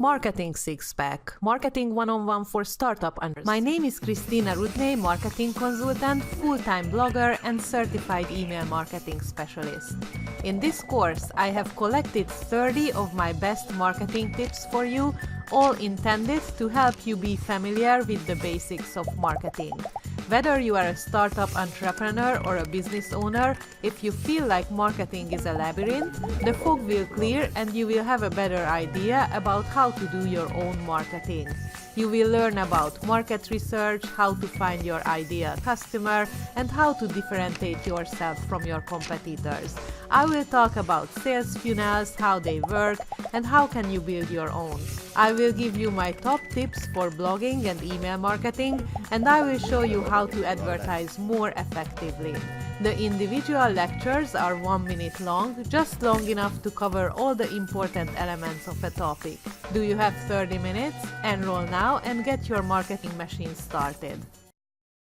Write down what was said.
Marketing Six-Pack, Marketing One-on-One for Startup Owners. My name is Christina Rudnay, marketing consultant, full-time blogger, and certified email marketing specialist. In this course, I have collected 30 of my best marketing tips for you, all intended to help you be familiar with the basics of marketing. Whether you are a startup entrepreneur or a business owner, if you feel like marketing is a labyrinth, the fog will clear and you will have a better idea about how to do your own marketing. You will learn about market research, how to find your ideal customer, and how to differentiate yourself from your competitors. I will talk about sales funnels, how they work, and how can you build your own. I will give you my top tips for blogging and email marketing, and I will show you how to advertise more effectively. The individual lectures are 1 minute long, just long enough to cover all the important elements of a topic. Do you have 30 minutes? Enroll now and get your marketing machine started.